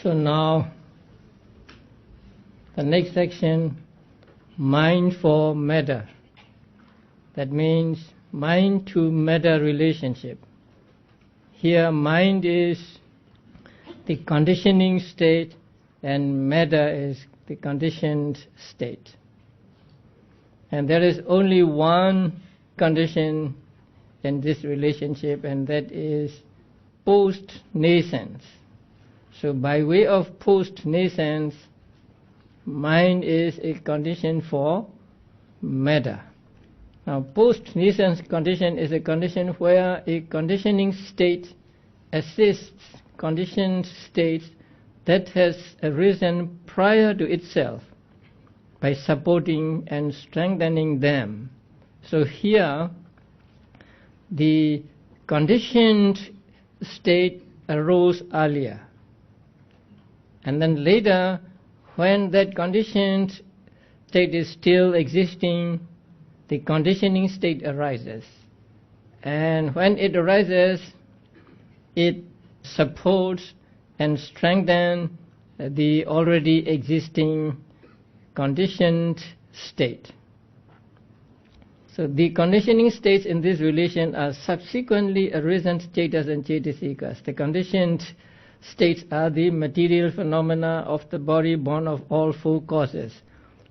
So now, the next section, mind for matter. That means mind to matter relationship. Here mind is the conditioning state and matter is the conditioned state. And there is only one condition in this relationship, and that is post-nascence. So by way of post-nascence, mind is a condition for matter. Now, post-nascence condition is a condition where a conditioning state assists conditioned states that has arisen prior to itself by supporting and strengthening them. So here, the conditioned state arose earlier. And then later, when that conditioned state is still existing, the conditioning state arises. And when it arises, it supports and strengthens the already existing conditioned state. So the conditioning states in this relation are subsequently arisen cetas and cetasikas. The conditioned states are the material phenomena of the body born of all four causes.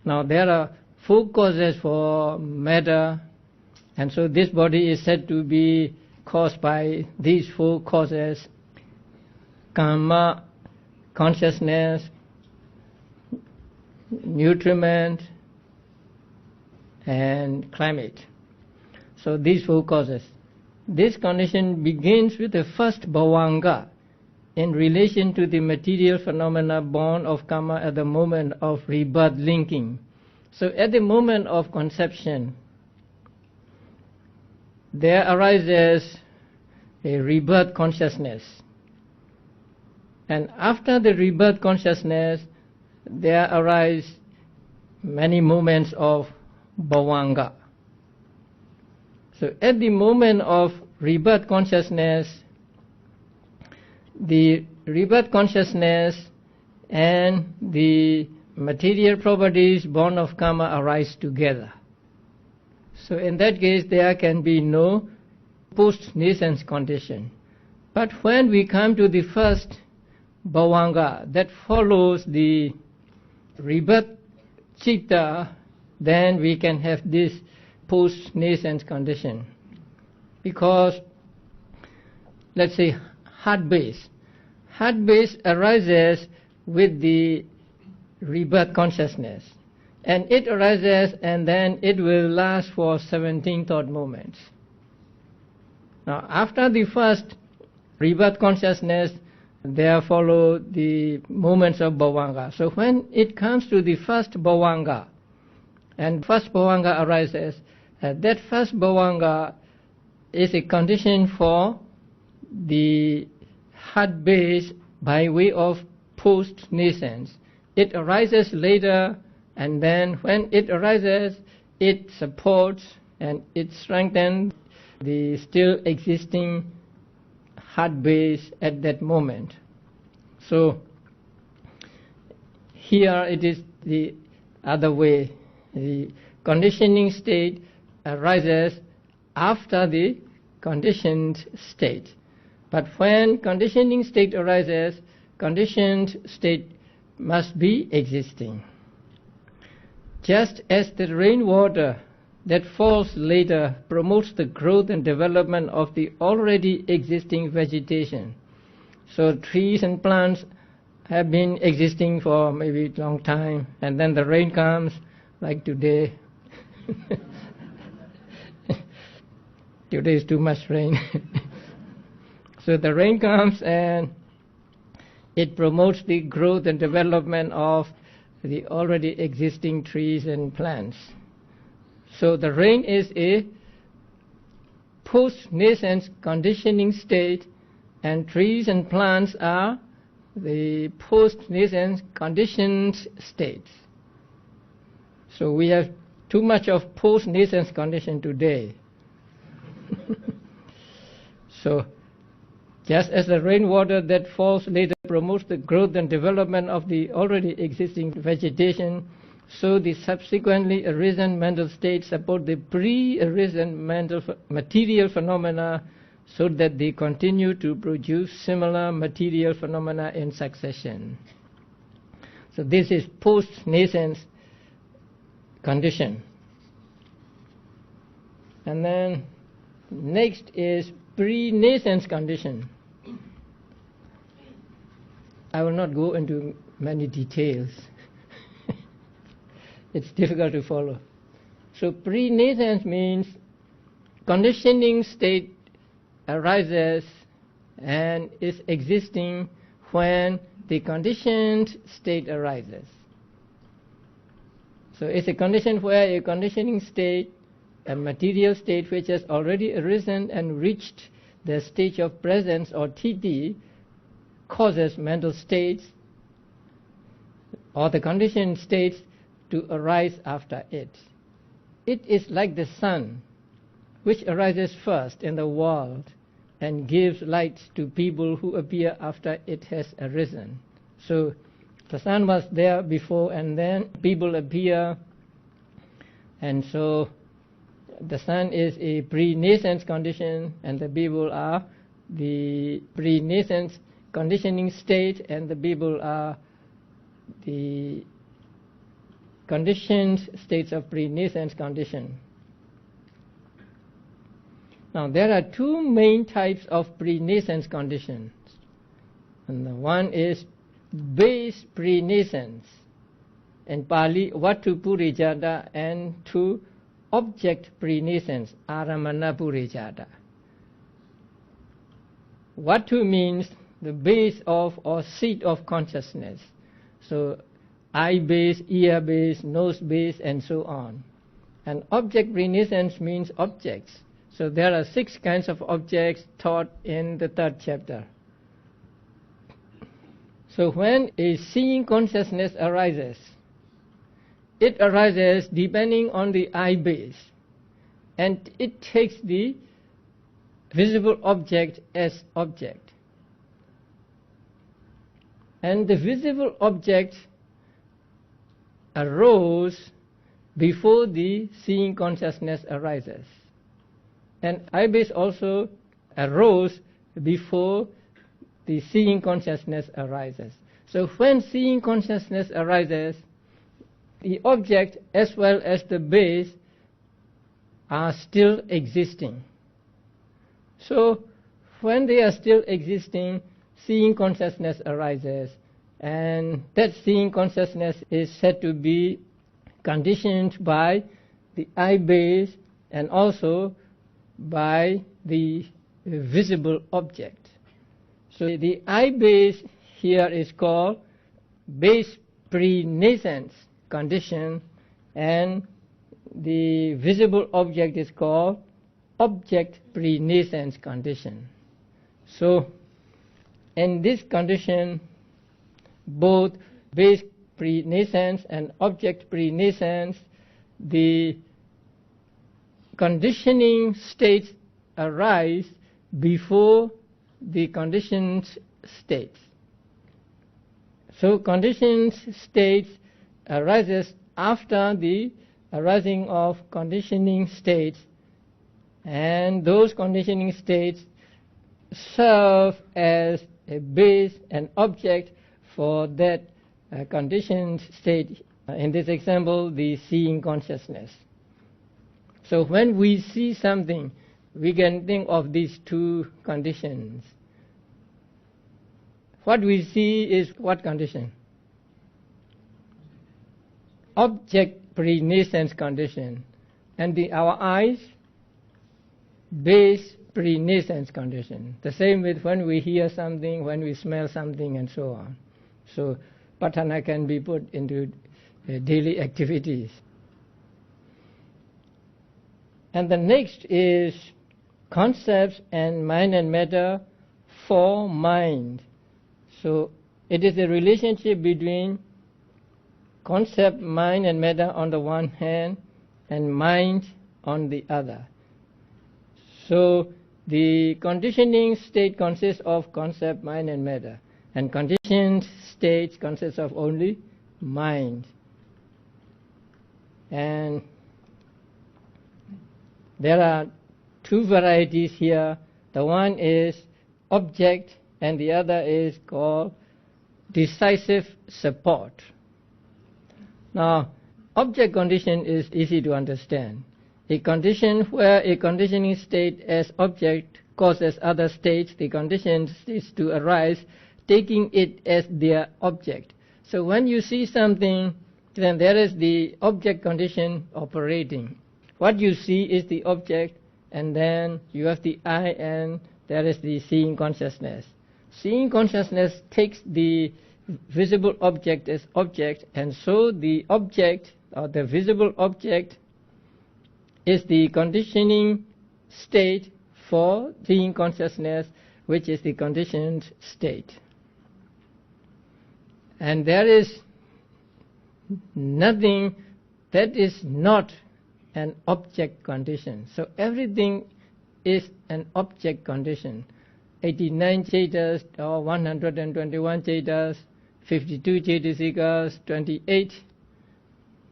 Now there are four causes for matter, and so this body is said to be caused by these four causes: karma, consciousness, nutriment, and climate. So these four causes. This condition begins with the first bhavanga in relation to the material phenomena born of karma at the moment of rebirth linking. So at the moment of conception, there arises a rebirth consciousness. And after the rebirth consciousness, there arise many moments of bhavanga. So at the moment of rebirth consciousness, the rebirth consciousness and the material properties born of karma arise together. So in that case, there can be no post-nascence condition. But when we come to the first bhavanga that follows the rebirth chitta, then we can have this post-nascence condition. Because, let's say, heart base. Heart base arises with the rebirth consciousness. And it arises and then it will last for 17 thought moments. Now, after the first rebirth consciousness, there follow the moments of bhavanga. So when it comes to the first bhavanga, and first bhavanga arises, that first bhavanga is a condition for the heart base by way of post-nascence. It arises later, and then when it arises, it supports and it strengthens the still existing heart base at that moment. So here it is the other way. The conditioning state arises after the conditioned state. But when conditioning state arises, conditioned state must be existing. Just as the rainwater that falls later promotes the growth and development of the already existing vegetation. So trees and plants have been existing for maybe a long time, and then the rain comes, like today. Today is too much rain. So the rain comes and it promotes the growth and development of the already existing trees and plants. So the rain is a post-nascence conditioning state, and trees and plants are the post-nascence conditioned states. So we have too much of post-nascence condition today. So Just as the rainwater that falls later promotes the growth and development of the already existing vegetation, so the subsequently arisen mental states support the pre-arisen material phenomena, so that they continue to produce similar material phenomena in succession. So this is post-nascence condition. And then next is pre-nascence condition. I will not go into many details. It's difficult to follow. So pre-nascence means conditioning state arises and is existing when the conditioned state arises. So it's a condition where a conditioning state, a material state which has already arisen and reached the stage of presence or TT, causes mental states or the conditioned states to arise after it. It is like the sun, which arises first in the world and gives light to people who appear after it has arisen. So the sun was there before, and then people appear, and so the sun is a pre-nascence condition, and the people are the pre-nascence conditioning state, and the people are the conditioned states of pre-nascence condition. Now there are two main types of pre-nascence conditions. And the one is base pre-nascence, in Pali Vatu Purijata, and two object pre-nascence, Aramana Purijata. Vatu means the base of or seat of consciousness. So eye base, ear base, nose base, and so on. And object pre-nascence means objects. So there are 6 kinds of objects taught in the 3rd chapter. So when a seeing consciousness arises, it arises depending on the eye base, and it takes the visible object as object. And the visible object arose before the seeing consciousness arises. And eye base also arose before the seeing consciousness arises. So when seeing consciousness arises, the object as well as the base are still existing. So when they are still existing, seeing consciousness arises, and that seeing consciousness is said to be conditioned by the eye base and also by the visible object. So the eye base here is called base pre-nascence condition, and the visible object is called object pre-nascence condition. So in this condition, both base pre-nascence and object pre-nascence, the conditioning states arise before the conditioned states. So conditioned states arises after the arising of conditioning states, and those conditioning states serve as a base and object for that conditioned state. In this example, the seeing consciousness. So when we see something, we can think of these two conditions. What we see is what condition? Object pre-nascence condition. And our eyes, base pre-nascence condition. The same with when we hear something, when we smell something, and so on. So patthana can be put into daily activities. And the next is concepts and mind and matter for mind. So it is the relationship between concept, mind and matter on the one hand, and mind on the other. So the conditioning state consists of concept, mind and matter, and conditioned states consists of only mind. And there are two varieties here. The one is object and the other is called decisive support. Now, object condition is easy to understand. A condition where a conditioning state as object causes other states, the conditioned states to arise, taking it as their object. So when you see something, then there is the object condition operating. What you see is the object, and then you have the eye, and there is the seeing consciousness. Seeing consciousness takes the visible object as object, and so the object or the visible object is the conditioning state for seeing consciousness, which is the conditioned state. And there is nothing that is not an object condition. So everything is an object condition. 89 cetas or 121 cetas, 52 cetasikas, 28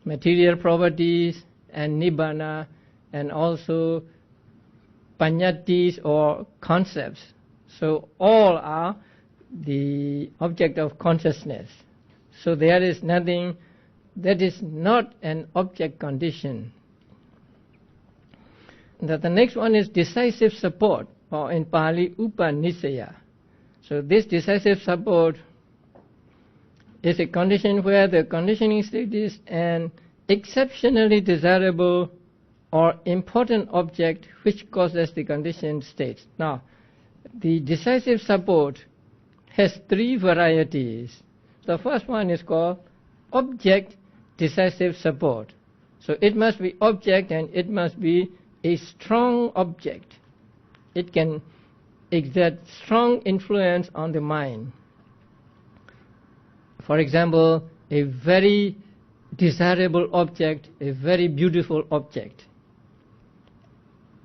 material properties, and nibbana, and also panyatis or concepts. So all are the object of consciousness. So there is nothing that is not an object condition. The next one is decisive support, or in Pali, upanisaya. So this decisive support is a condition where the conditioning state is an exceptionally desirable or important object which causes the conditioned states. Now, the decisive support has three varieties. The first one is called object decisive support. So it must be object, and it must be a strong object. It can exert strong influence on the mind. For example, a very desirable object, a very beautiful object.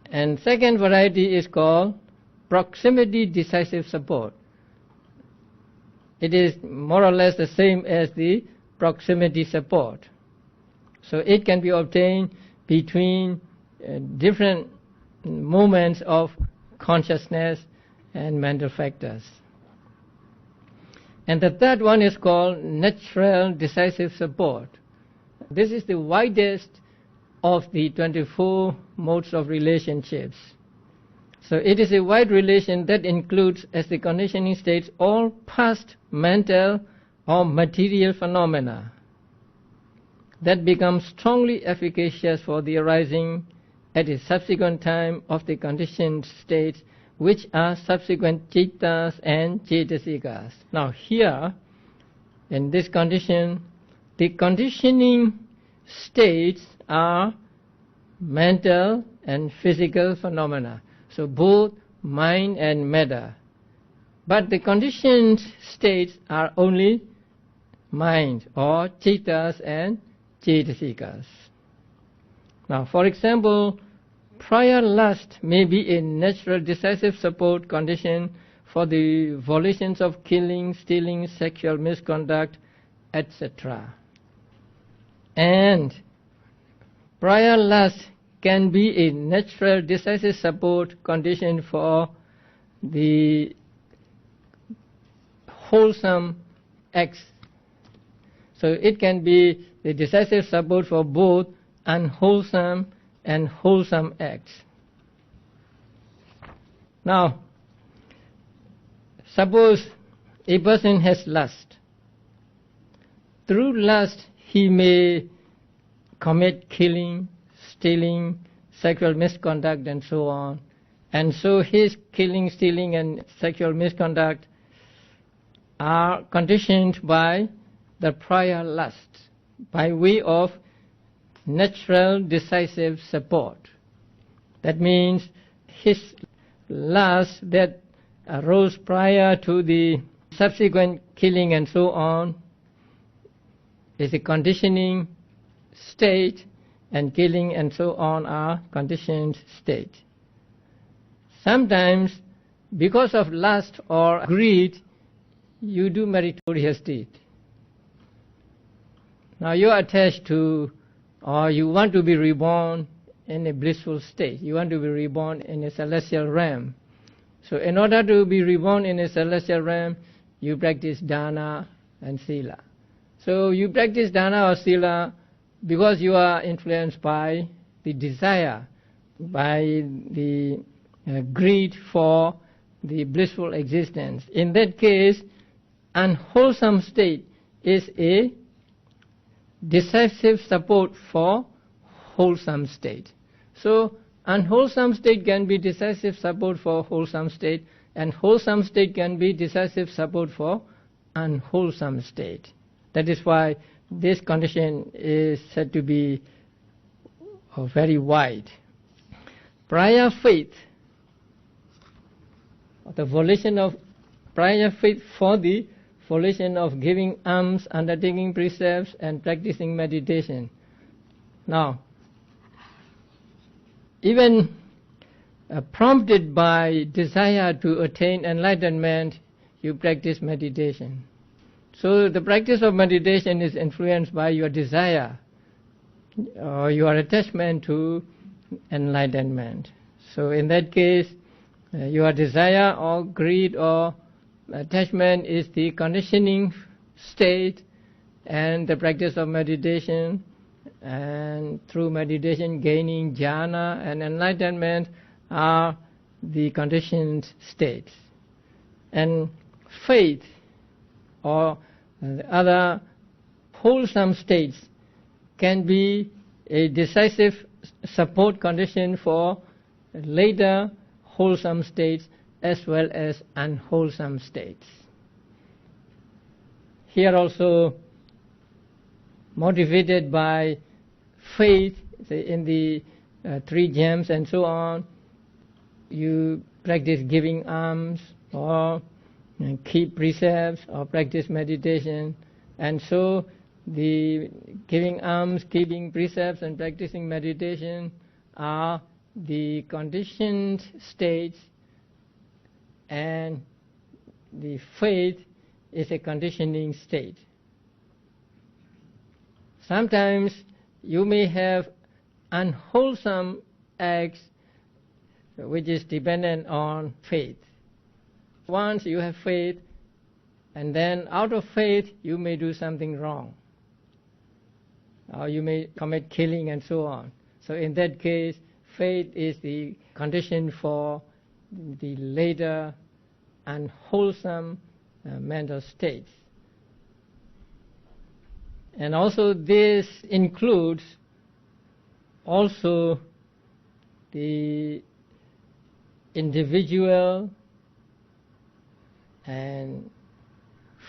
And second variety is called proximity decisive support. It is more or less the same as the proximity support. So it can be obtained between different moments of consciousness and mental factors. And the third one is called natural decisive support. This is the widest of the 24 modes of relationships. So it is a wide relation that includes as the conditioning states all past mental or material phenomena that become strongly efficacious for the arising at a subsequent time of the conditioned states, which are subsequent cittas and cetasikas. Now here, in this condition, the conditioning states are mental and physical phenomena. So both mind and matter. But the conditioned states are only mind, or cittas and cetasikas. Now, for example, prior lust may be a natural decisive support condition for the volitions of killing, stealing, sexual misconduct, etc. And prior lust can be a natural decisive support condition for the wholesome acts. So it can be the decisive support for both unwholesome and wholesome acts. Now, suppose a person has lust. Through lust, he may commit killing, stealing, sexual misconduct, and so on. And so his killing, stealing, and sexual misconduct are conditioned by the prior lust, by way of natural decisive support. That means his lust that arose prior to the subsequent killing and so on is a conditioning state, and killing and so on are conditioned state. Sometimes, because of lust or greed, you do meritorious deed. Now you are attached to, or you want to be reborn in a blissful state. You want to be reborn in a celestial realm. So in order to be reborn in a celestial realm, you practice dana and sila. So you practice dana or sila because you are influenced by the desire, by the greed for the blissful existence. In that case, unwholesome state is a decisive support for wholesome state. So unwholesome state can be decisive support for wholesome state, and wholesome state can be decisive support for unwholesome state. That is why this condition is said to be very wide. Prior faith, the volition of prior faith for the volition of giving alms, undertaking precepts, and practicing meditation. Now, even prompted by desire to attain enlightenment, you practice meditation. So the practice of meditation is influenced by your desire or your attachment to enlightenment. So in that case, your desire or greed or attachment is the conditioning state, and the practice of meditation, and through meditation gaining jhana and enlightenment are the conditioned states. And faith or other wholesome states can be a decisive support condition for later wholesome states as well as unwholesome states. Here also, motivated by faith, say in the three gems and so on, you practice giving alms or keep precepts or practice meditation, and so the giving alms, keeping precepts and practicing meditation are the conditioned states, and the faith is a conditioning state. Sometimes you may have unwholesome acts which is dependent on faith. Once you have faith, and then out of faith you may do something wrong, or you may commit killing and so on. So in that case, faith is the condition for the later unwholesome mental states. And also this includes also the individual and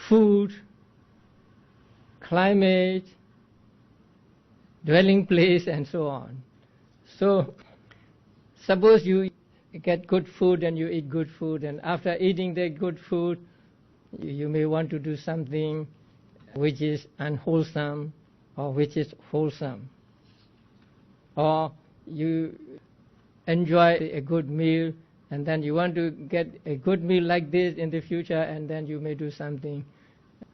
food, climate, dwelling place and so on. So suppose you get good food and you eat good food, and after eating that good food you may want to do something which is unwholesome or which is wholesome. Or you enjoy a good meal and then you want to get a good meal like this in the future, and then you may do something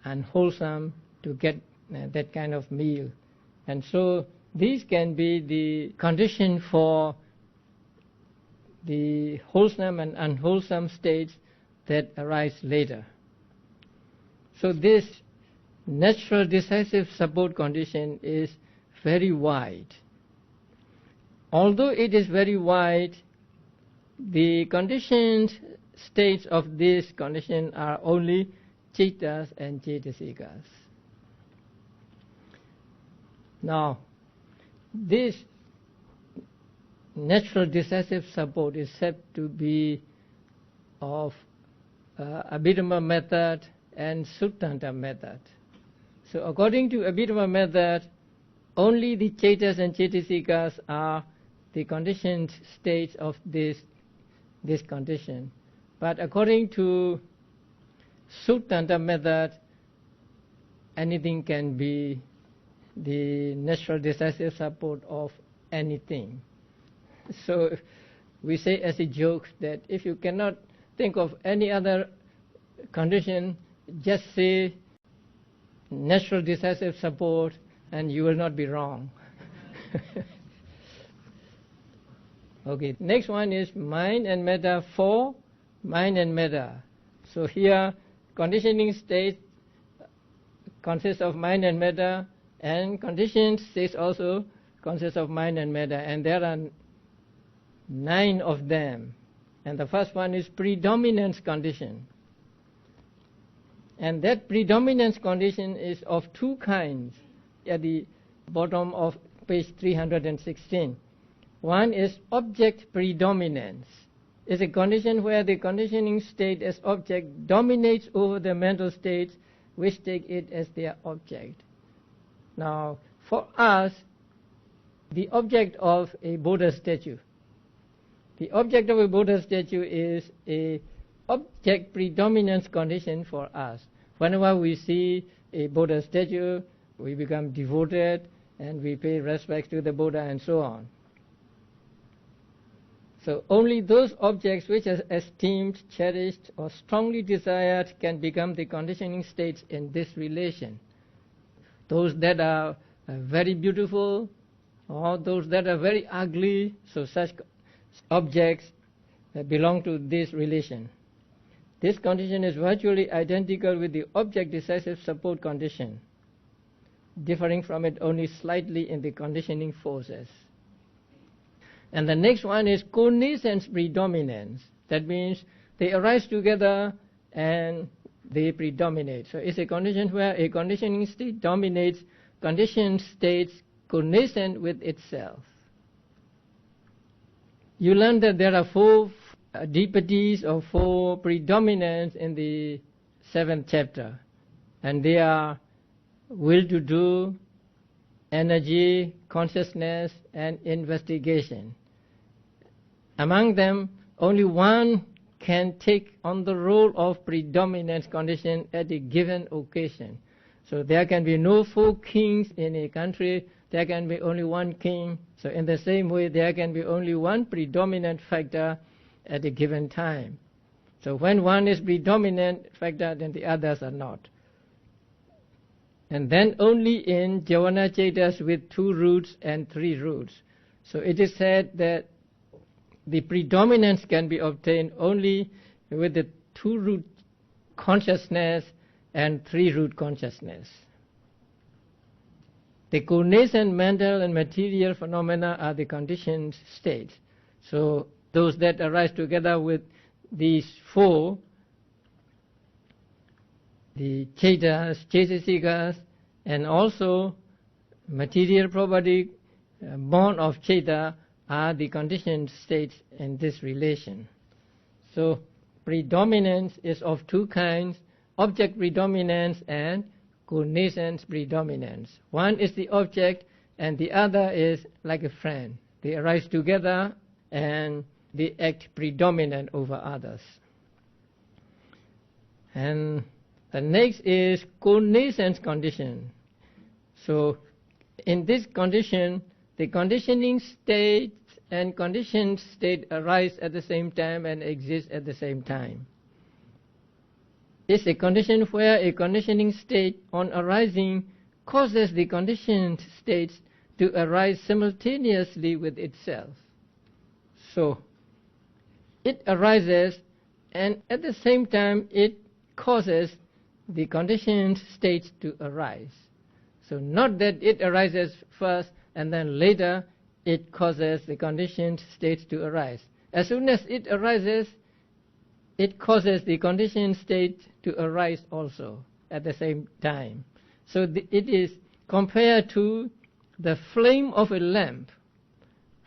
unwholesome to get that kind of meal. And so these can be the condition for the wholesome and unwholesome states that arise later. So this natural decisive support condition is very wide. Although it is very wide, the conditioned states of this condition are only citas and cetasikas. Now, this natural decisive support is said to be of Abhidhamma method and Suttanta method. So according to Abhidhamma method, only the cetas and cetasikas are the conditioned states of this condition. But according to Suttanta method, anything can be the natural decisive support of anything. So we say as a joke that if you cannot think of any other condition, just say natural decisive support and you will not be wrong. Okay, next one is mind and matter for mind and matter. So here conditioning state consists of mind and matter, and conditioned states also consists of mind and matter, and there are 9 of them. And the first one is predominance condition. And that predominance condition is of 2 kinds at the bottom of page 316. One is object predominance. It's a condition where the conditioning state as object dominates over the mental states which take it as their object. Now, for us, the object of a Buddha statue, the object of a Buddha statue is a object predominance condition for us. Whenever we see a Buddha statue, we become devoted and we pay respects to the Buddha and so on. So only those objects which are esteemed, cherished, or strongly desired can become the conditioning states in this relation. Those that are very beautiful or those that are very ugly, so such objects belong to this relation. This condition is virtually identical with the object decisive support condition, differing from it only slightly in the conditioning forces. And the next one is connaissance predominance. That means they arise together and they predominate. So it's a condition where a conditioning state dominates conditioned states connaissant with itself. You learn that there are 4 depeties or 4 predominants in the 7th chapter, and they are will to do, energy, consciousness, and investigation. Among them, only one can take on the role of predominance condition at a given occasion. So there can be no 4 kings in a country, there can be only 1 king. So in the same way, there can be only 1 predominant factor at a given time. So when one is predominant factor, then the others are not. And then only in Javana Chetas with 2 roots and 3 roots. So it is said that the predominance can be obtained only with the 2-root consciousness and 3-root consciousness. The connaissant mental and material phenomena are the conditioned states. So those that arise together with these 4, the chetas, chetasikas, and also material property born of cheta are the conditioned states in this relation. So predominance is of 2 kinds, object predominance and connaissance predominance. One is the object and the other is like a friend. They arise together and they act predominant over others. And the next is connaissance condition. So in this condition, the conditioning state and conditioned state arise at the same time and exist at the same time. It's a condition where a conditioning state on arising causes the conditioned states to arise simultaneously with itself. So it arises and at the same time it causes the conditioned states to arise. So not that it arises first and then later it causes the conditioned states to arise. As soon as it arises, it causes the conditioned state to arise also at the same time. So it is compared to the flame of a lamp,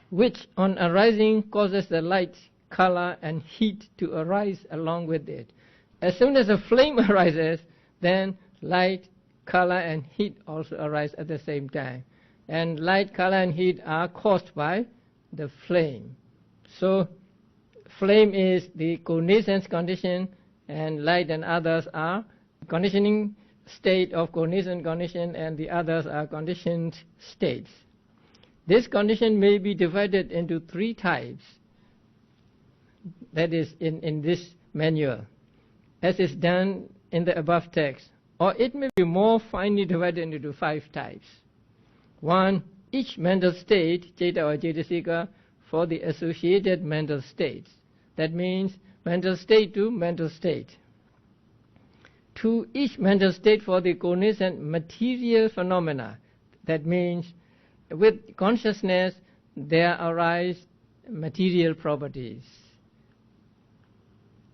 which on arising causes the light, color, and heat to arise along with it. As soon as a flame arises, then light, color, and heat also arise at the same time. And light, color, and heat are caused by the flame. So flame is the connaissance condition, and light and others are conditioning state of connaissance condition, and the others are conditioned states. This condition may be divided into 3 types. that is in this manual, as is done in the above text, or it may be more finely divided into 5 types. 1. Each mental state, Ceta or Cetasika, for the associated mental states. That means mental state to mental state. 2. Each mental state for the cognizant material phenomena. That means with consciousness there arise material properties.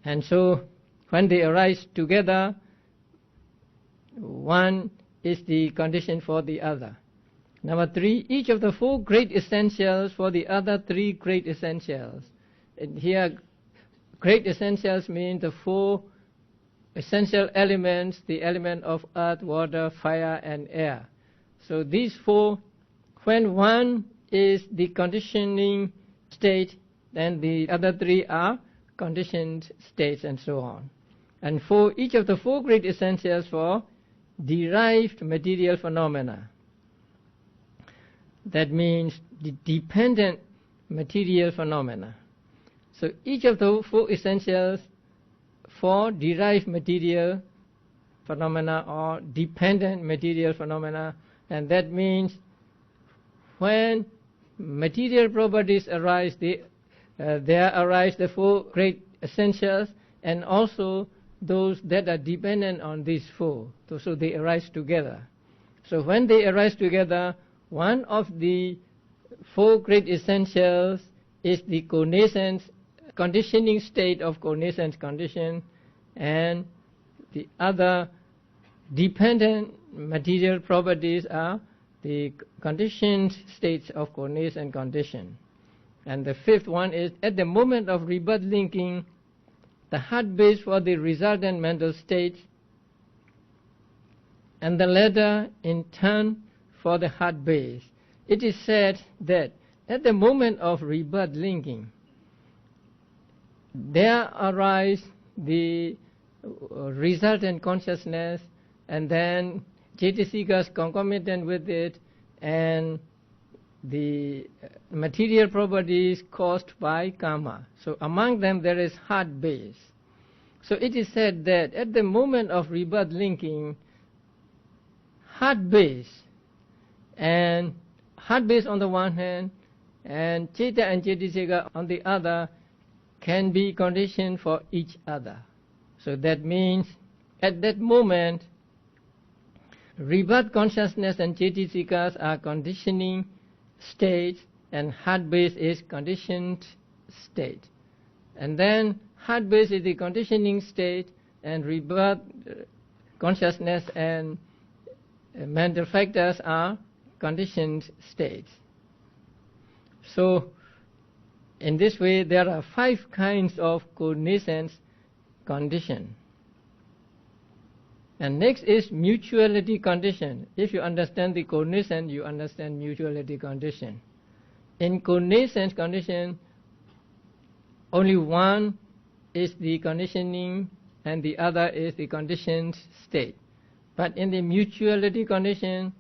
And so when they arise together, one is the condition for the other. Number 3, each of the 4 great essentials for the other 3 great essentials. And here, great essentials mean the 4 essential elements, the element of earth, water, fire, and air. So these 4, when one is the conditioning state, then the other 3 are conditioned states, and so on. And for each of the 4 great essentials for derived material phenomena. That means the dependent material phenomena. So each of the 4 essentials for derived material phenomena or dependent material phenomena, and that means when material properties arise, there arise the 4 great essentials, and also those that are dependent on these 4. So they arise together. So when they arise together, one of the 4 great essentials is the cognizance, conditioning state of cognizance condition, and the other dependent material properties are the conditioned states of cognizance condition. And the 5th one is, at the moment of rebirth linking, the heart base for the resultant mental states, and the latter in turn for the heart base. It is said that at the moment of rebirth linking, there arise the resultant consciousness, and then Cetasikas concomitant with it, and the material properties caused by karma. So among them there is heart base. So it is said that at the moment of rebirth linking, heart base on the one hand, and Ceta and Cetasika on the other, can be conditioned for each other. So that means at that moment, rebirth consciousness and Cetasikas are conditioning states, and heart base is conditioned state. And then heart base is the conditioning state, and rebirth consciousness and mental factors are conditioned states. So in this way there are 5 kinds of cognizance condition. And next is mutuality condition. If you understand the cognizance, you understand mutuality condition. In cognizance condition, only one is the conditioning and the other is the conditioned state. But in the mutuality condition,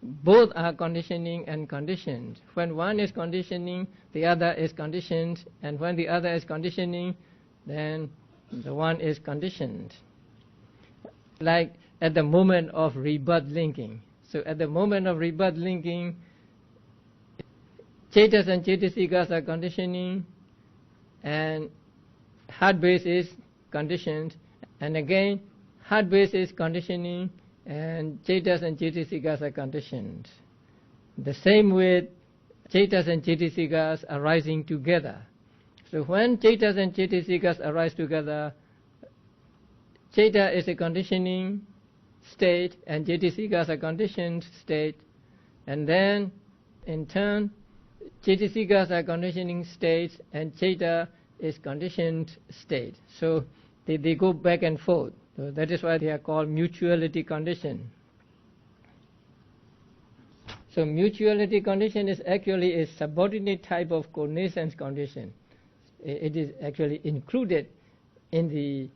both are conditioning and conditioned. When one is conditioning, the other is conditioned, and when the other is conditioning, then the one is conditioned. Like at the moment of rebirth linking. So at the moment of rebirth linking, Cetas and Cetasikas are conditioning, and heart base is conditioned, and again heart base is conditioning, and Cetas and Cetasikas are conditioned. The same with Cetas and Cetasikas arising together. So when Cetas and Cetasikas arise together, Ceta is a conditioning state and Cetasikas a conditioned state, and then in turn Cetasikas are conditioning states and Ceta is conditioned state. So they go back and forth. So that is why they are called mutuality condition. So mutuality condition is actually a subordinate type of cognizance condition. It is actually included in the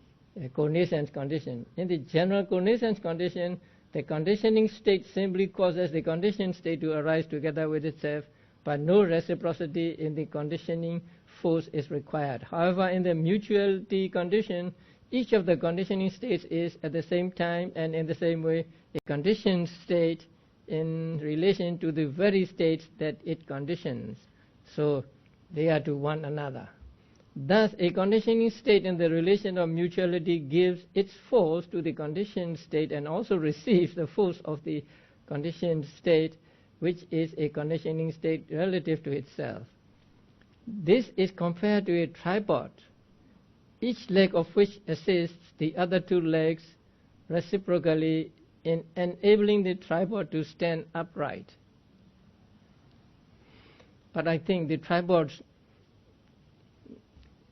cognizance condition. In the general cognizance condition, the conditioning state simply causes the conditioned state to arise together with itself, but no reciprocity in the conditioning force is required. However, in the mutuality condition, each of the conditioning states is at the same time and in the same way a conditioned state in relation to the very states that it conditions. So they are to one another. Thus, a conditioning state in the relation of mutuality gives its force to the conditioned state and also receives the force of the conditioned state, which is a conditioning state relative to itself. This is compared to a tripod, each leg of which assists the other two legs reciprocally in enabling the tripod to stand upright. But I think the tripods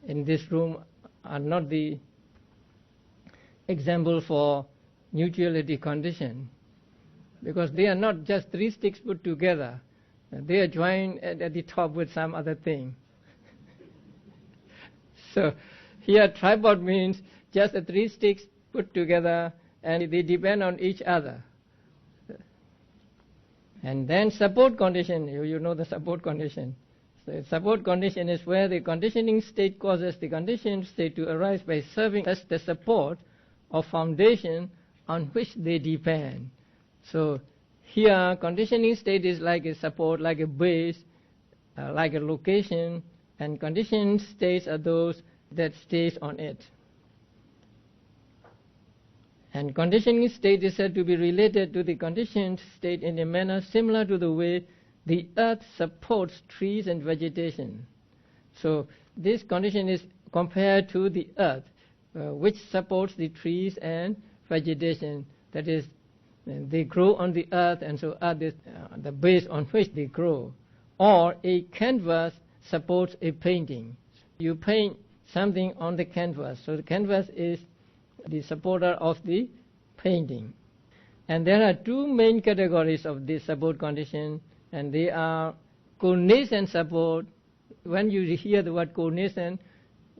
in this room are not the example for mutuality condition, because they are not just three sticks put together. They are joined at the top with some other thing. So here tripod means just the three sticks put together and they depend on each other. And then support condition, you know the support condition. So support condition is where the conditioning state causes the conditioned state to arise by serving as the support or foundation on which they depend. So here conditioning state is like a support, like a base, like a location, and conditioned states are those that stays on it. And conditioning state is said to be related to the conditioned state in a manner similar to the way the earth supports trees and vegetation. So this condition is compared to the earth, which supports the trees and vegetation. That is, they grow on the earth, and so earth is the base on which they grow. Or a canvas supports a painting. You paint something on the canvas, so the canvas is the supporter of the painting. And there are two main categories of this support condition, and they are co-nascent support. When you hear the word co-nascent,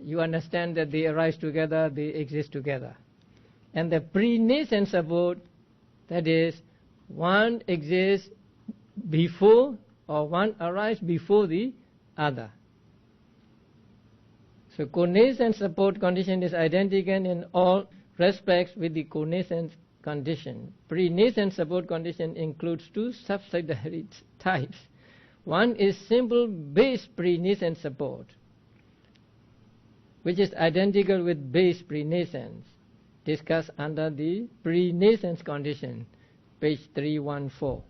you understand that they arise together, they exist together. And the pre-nascent support, that is, one exists before or one arises before the other. So co-nascent support condition is identical in all respects with the co-nascent condition. Pre-nascent support condition includes two subsidiary types. One is simple base pre-nascent support, which is identical with base pre-nascence, discussed under the pre-nascence condition, page 314.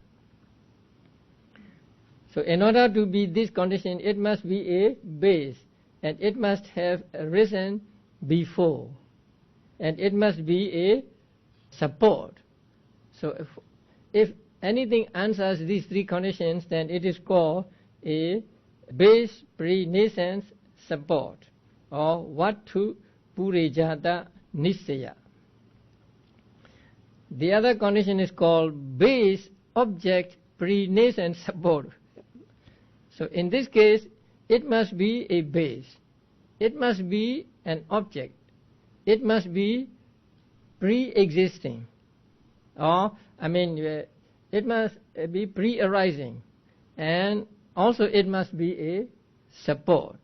So in order to be this condition, it must be a base, and it must have arisen before, and it must be a support. So if anything answers these three conditions, then it is called a base pre-nascence support, or Vattu Purejata Nisaya. The other condition is called base object pre-nascent support. So in this case, it must be a base, it must be an object, it must be pre-existing, or it must be pre-arising, and also it must be a support.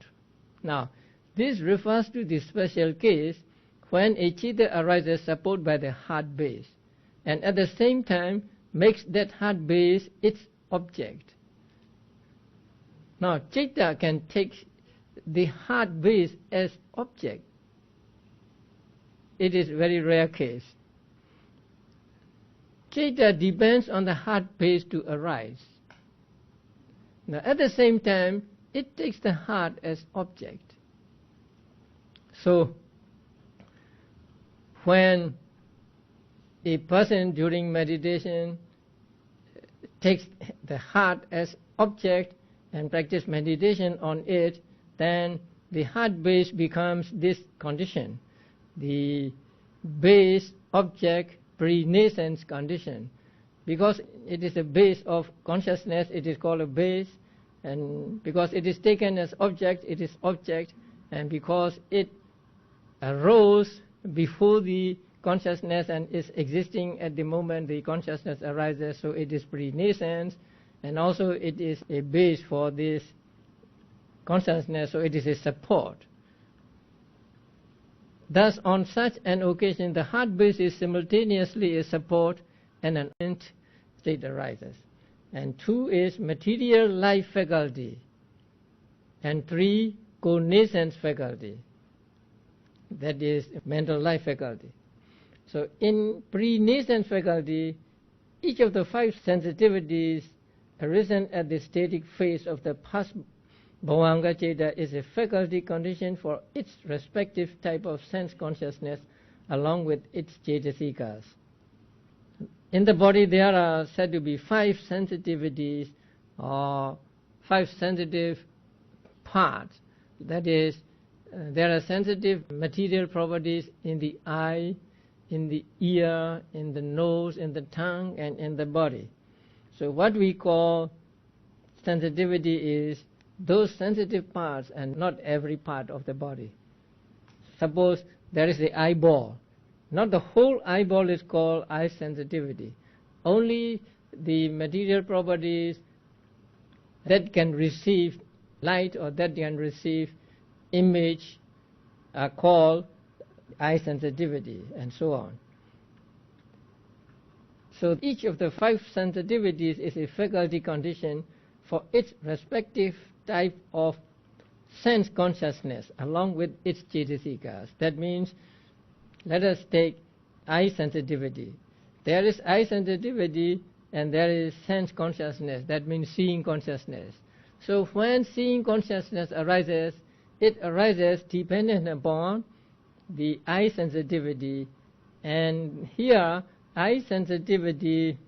Now, this refers to the special case when a chitta arises supported by the heart base, and at the same time makes that heart base its object. Now, chitta can take the heart base as object. It is very rare case. Chitta depends on the heart base to arise. Now, at the same time, it takes the heart as object. So, when a person during meditation takes the heart as object and practice meditation on it, then the heart base becomes this condition, the base object pre-nascence condition. Because it is a base of consciousness, it is called a base, and because it is taken as object, it is object, and because it arose before the consciousness and is existing at the moment the consciousness arises, so it is pre-nascence, and also it is a base for this consciousness, so it is a support. Thus, on such an occasion, the heart base is simultaneously a support and an end state arises. And 2 is material life faculty. And 3, cognizance faculty. That is mental life faculty. So in pre-nascent faculty, each of the 5 sensitivities arisen at the static phase of the past bhavanga ceta is a faculty condition for its respective type of sense consciousness along with its cetasikas. In the body there are said to be 5 sensitivities or 5 sensitive parts. That is, there are sensitive material properties in the eye, in the ear, in the nose, in the tongue, and in the body. So what we call sensitivity is those sensitive parts and not every part of the body. Suppose there is the eyeball. Not the whole eyeball is called eye sensitivity. Only the material properties that can receive light or that can receive image are called eye sensitivity, and so on. So each of the 5 sensitivities is a faculty condition for its respective type of sense consciousness along with its cetasikas. That means, let us take eye sensitivity. There is eye sensitivity and there is sense consciousness. That means seeing consciousness. So when seeing consciousness arises, it arises dependent upon the eye sensitivity, and here eye sensitivity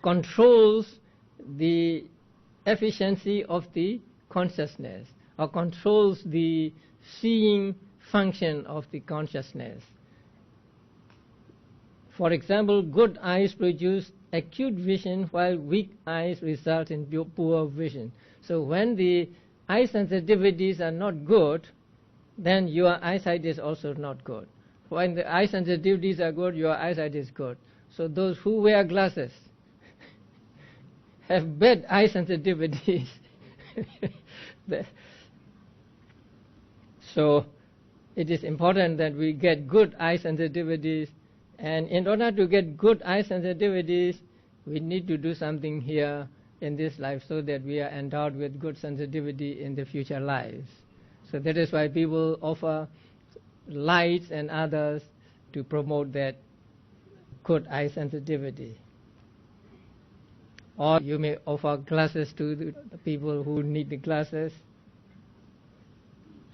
controls the efficiency of the consciousness or controls the seeing function of the consciousness. For example, good eyes produce acute vision while weak eyes result in poor vision. So when the eye sensitivities are not good, then your eyesight is also not good. When the eye sensitivities are good, your eyesight is good. So those who wear glasses have bad eye sensitivities. So it is important that we get good eye sensitivities, and in order to get good eye sensitivities, we need to do something here in this life so that we are endowed with good sensitivity in the future lives. So that is why people offer lights and others to promote that good eye sensitivity. Or you may offer glasses to the people who need the glasses.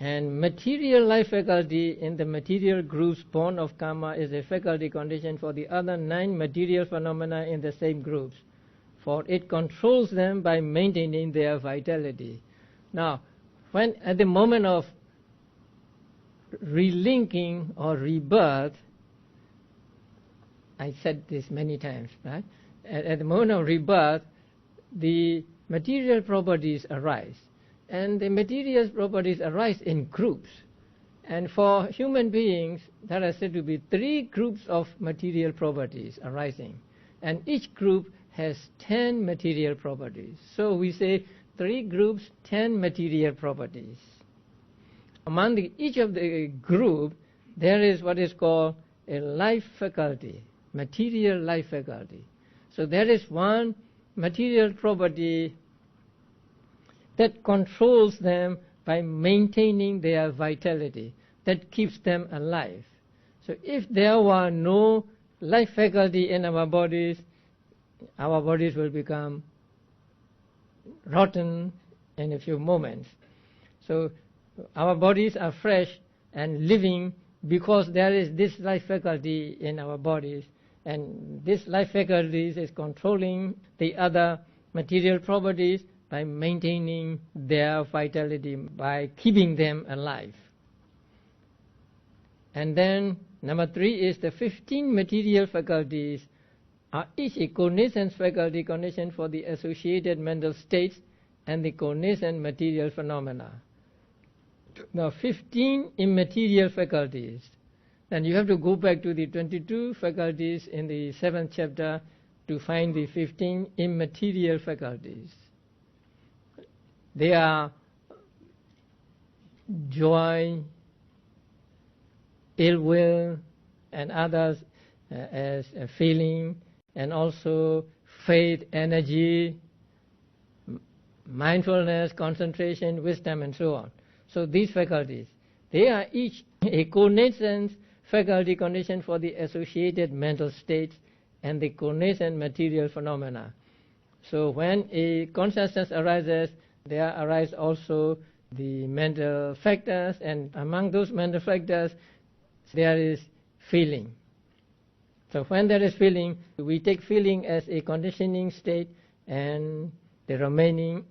And material life faculty in the material groups born of karma is a faculty condition for the other 9 material phenomena in the same groups, for it controls them by maintaining their vitality. Now, when at the moment of relinking or rebirth, I said this many times, right? At the moment of rebirth, the material properties arise. And the material properties arise in groups. And for human beings, there are said to be 3 groups of material properties arising. And each group has 10 material properties. So we say 3 groups, 10 material properties. Among each of the group, there is what is called a life faculty, material life faculty. So there is one material property that controls them by maintaining their vitality, that keeps them alive. So if there were no life faculty in our bodies will become rotten in a few moments. So our bodies are fresh and living because there is this life faculty in our bodies, and this life faculty is controlling the other material properties by maintaining their vitality, by keeping them alive. And then number 3 is the 15 material faculties are each a cognizance faculty condition for the associated mental states and the cognizant material phenomena. Now 15 immaterial faculties. Then you have to go back to the 22 faculties in the 7th chapter to find the 15 immaterial faculties. They are joy, ill will, and others as a feeling, and also faith, energy, mindfulness, concentration, wisdom, and so on. So these faculties, they are each a connaissance faculty condition for the associated mental states and the connaissance material phenomena. So when a consciousness arises, there arise also the mental factors, and among those mental factors there is feeling. So when there is feeling, we take feeling as a conditioning state, and the remaining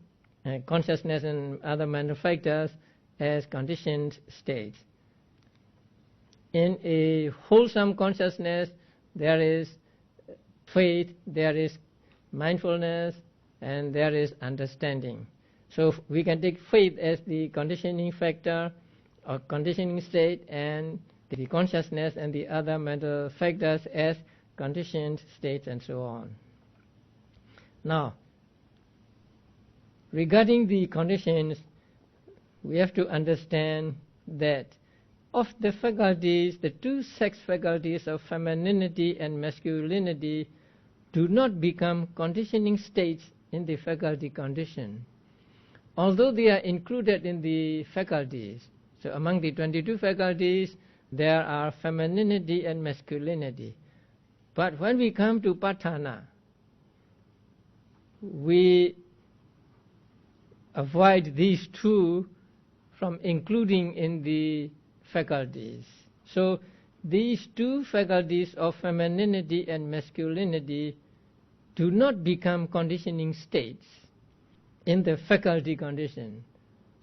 consciousness and other mental factors as conditioned states. In a wholesome consciousness, there is faith, there is mindfulness, and there is understanding. So we can take faith as the conditioning factor or conditioning state, and the consciousness and the other mental factors as conditioned states, and so on. Now, regarding the conditions, we have to understand that of the faculties, the two sex faculties of femininity and masculinity do not become conditioning states in the faculty condition. Although they are included in the faculties, so among the 22 faculties, there are femininity and masculinity. But when we come to patthana, we avoid these two from including in the faculties. So these two faculties of femininity and masculinity do not become conditioning states in the faculty condition.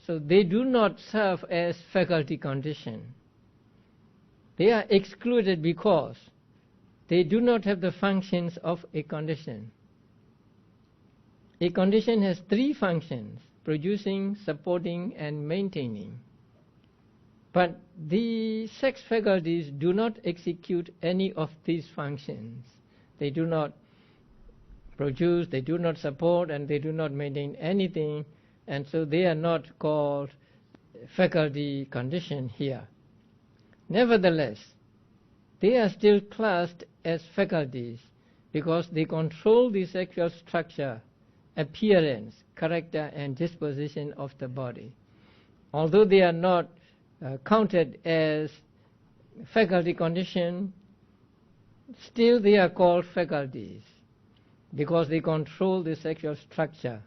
So they do not serve as faculty condition. They are excluded because they do not have the functions of a condition. A condition has three functions: producing, supporting, and maintaining. But the sex faculties do not execute any of these functions. They do not produce, they do not support, and they do not maintain anything, and so they are not called faculty condition here. Nevertheless, they are still classed as faculties because they control the sexual structure, appearance, character, and disposition of the body. Although they are not counted as faculty condition, still they are called faculties because they control the sexual structure,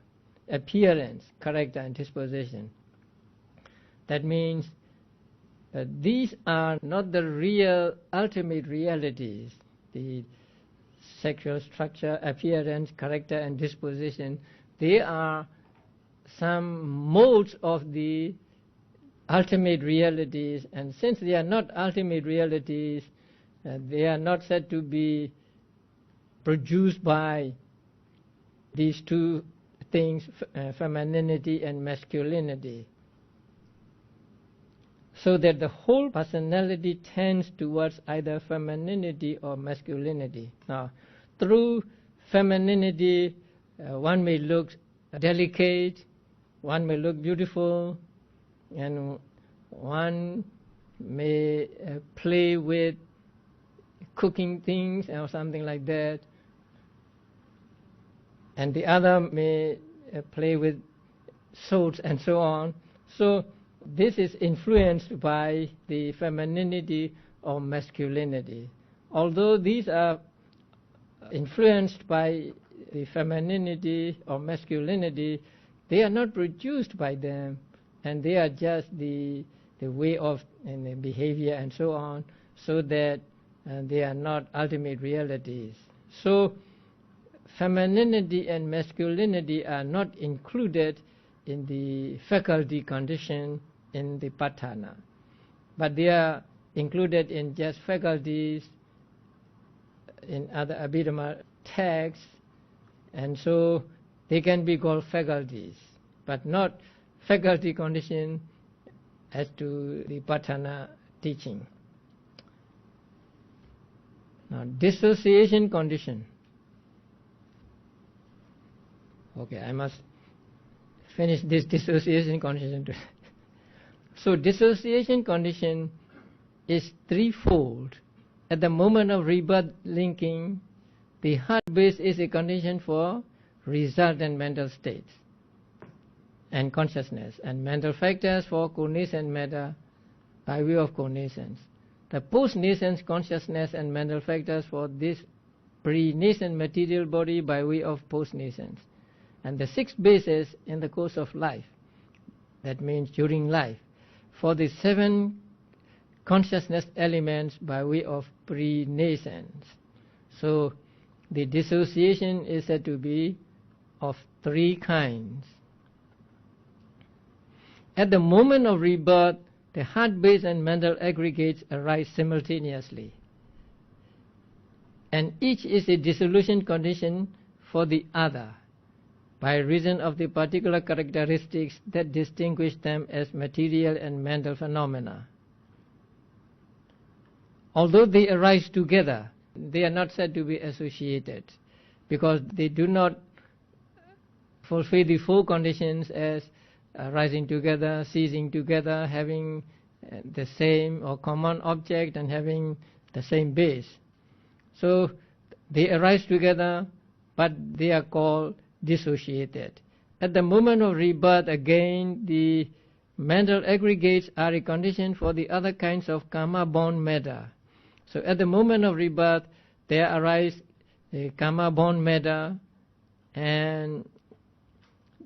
appearance, character, and disposition. That means these are not the real ultimate realities. The sexual structure, appearance, character, and disposition, they are some modes of the ultimate realities, and since they are not ultimate realities, they are not said to be produced by these two things, femininity and masculinity. So that the whole personality tends towards either femininity or masculinity. Now, through femininity, one may look delicate, one may look beautiful, and one may play with cooking things or something like that, and the other may play with swords and so on. So this is influenced by the femininity or masculinity. Although these are influenced by the femininity or masculinity, they are not produced by them, and they are just the way of and the behavior and so on, so that they are not ultimate realities. So femininity and masculinity are not included in the faculty condition in the patthana, but they are included in just faculties in other Abhidhamma texts, and so they can be called faculties, but not faculty condition as to the patthana teaching. Now, dissociation condition. Okay, I must finish this dissociation condition. So dissociation condition is threefold. At the moment of rebirth linking, the heart base is a condition for resultant mental states and consciousness, and mental factors for co-nascent matter by way of co-nascence. The post-nascent consciousness and mental factors for this pre-nascent material body by way of post-nascence. And the 6 bases in the course of life, that means during life, for the 7 consciousness elements by way of pre-nascence. So the dissociation is said to be of 3 kinds. At the moment of rebirth, the heart base and mental aggregates arise simultaneously, and each is a dissolution condition for the other by reason of the particular characteristics that distinguish them as material and mental phenomena. Although they arise together, they are not said to be associated, because they do not fulfill the 4 conditions as rising together, ceasing together, having the same or common object and having the same base. So they arise together, but they are called dissociated. At the moment of rebirth, again, the mental aggregates are a condition for the other kinds of karma-born matter. So at the moment of rebirth, there arise the karma-born matter, and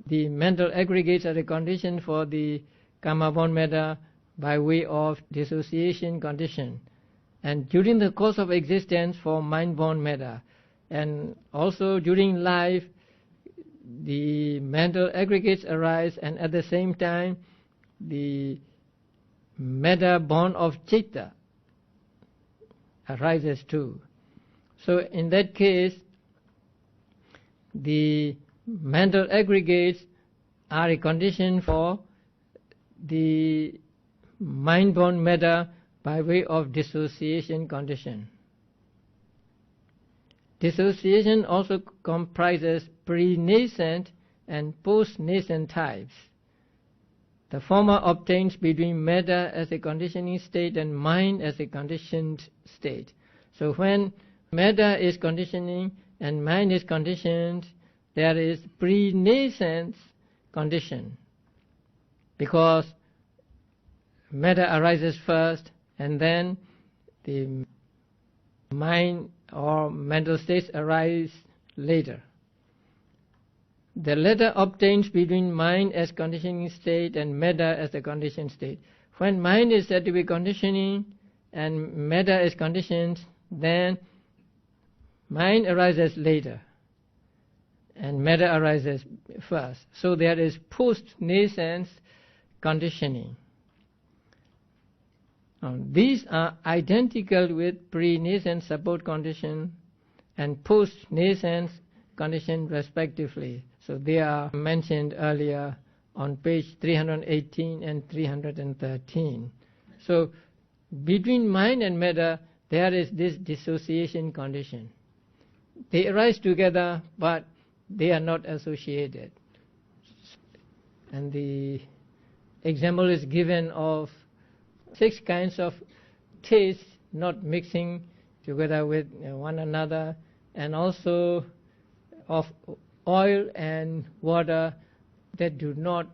the mental aggregates are a condition for the karma-born matter by way of dissociation condition, and during the course of existence for mind-born matter, and also during life the mental aggregates arise, and at the same time the matter born of citta arises too. So in that case, the mental aggregates are a condition for the mind-born matter by way of dissociation condition. Dissociation also comprises pre-nascent and post-nascent types. The former obtains between matter as a conditioning state and mind as a conditioned state. So when matter is conditioning and mind is conditioned, there is pre-nascent condition, because matter arises first and then the mind or mental states arise later. The latter obtains between mind as conditioning state and matter as a conditioned state. When mind is said to be conditioning and matter is conditioned, then mind arises later and matter arises first. So there is post-nascence conditioning. These are identical with pre-nascent support condition and post-nascence condition respectively. So they are mentioned earlier on page 318 and 313. So between mind and matter there is this dissociation condition. They arise together, but they are not associated. And the example is given of 6 kinds of tastes not mixing together with one another, and also of oil and water that do not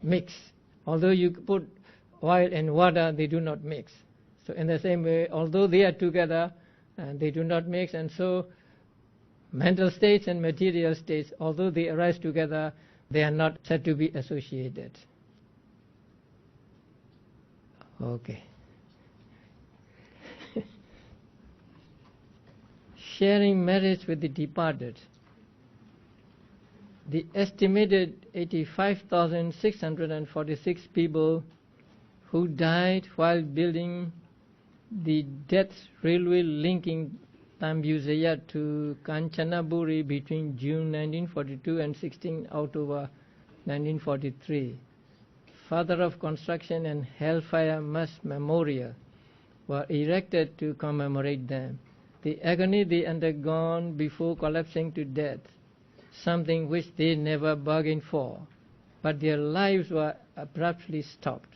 mix. Although you put oil and water, they do not mix. So in the same way, although they are together, they do not mix, and so mental states and material states, although they arise together, they are not said to be associated. Okay. Sharing marriage with the departed. The estimated 85,646 people who died while building the death railway linking Tambuzaya to Kanchanaburi between June 1942 and 16 October 1943. Father of Construction and Hellfire Mass Memorial were erected to commemorate them. The agony they undergone before collapsing to death, something which they never bargained for, but their lives were abruptly stopped.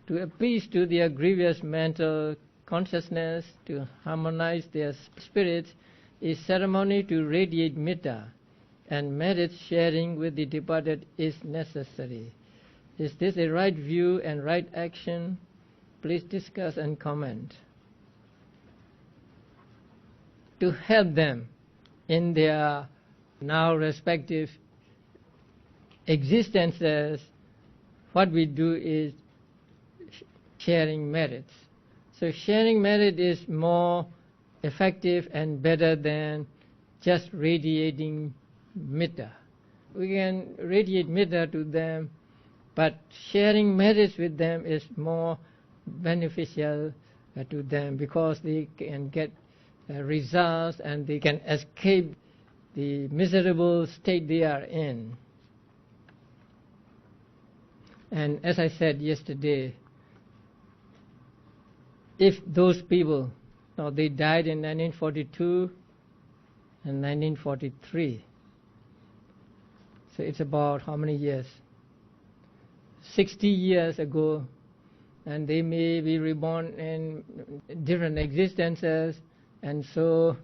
To appease to their grievous mental consciousness, to harmonize their spirits, is ceremony to radiate metta, and merit sharing with the departed is necessary. Is this a right view and right action? Please discuss and comment. To help them in their now respective existences, what we do is sharing merits. So sharing merit is more effective and better than just radiating metta. We can radiate metta to them, but sharing merits with them is more beneficial to them, because they can get results and they can escape the miserable state they are in. And as I said yesterday, if those people, they died in 1942 and 1943, so it's about how many years? 60 years ago, and they may be reborn in different existences, and so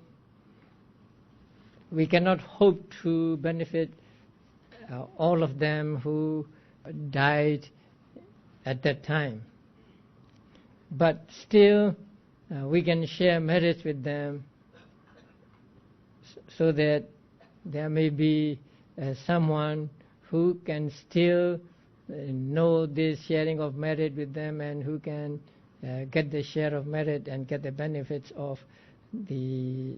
we cannot hope to benefit all of them who died at that time. But still, we can share merits with them, so that there may be someone who can still know this sharing of merit with them, and who can get the share of merit and get the benefits of the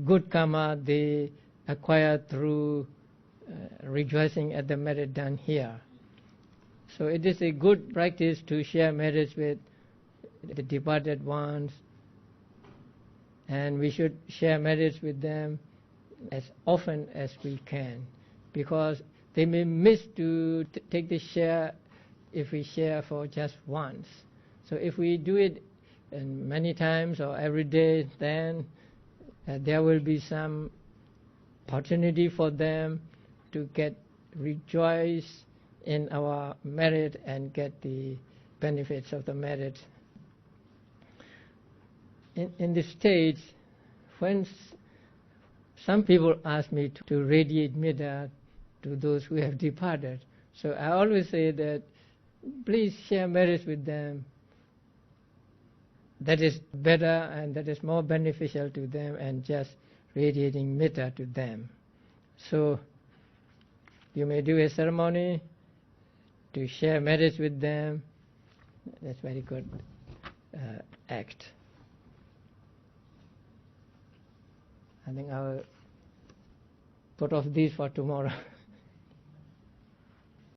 good karma they acquire through rejoicing at the merit done here. So it is a good practice to share merits with the departed ones, and we should share merits with them as often as we can, because they may miss to take the share if we share for just once. So if we do it many times or every day, then there will be some opportunity for them to rejoice in our merit and get the benefits of the merit. In this stage, when some people ask me to radiate metta to those who have departed, so I always say that please share merits with them. That is better and that is more beneficial to them, and just radiating metta to them. So you may do a ceremony to share merits with them. That's very good act. I think I'll put off these for tomorrow.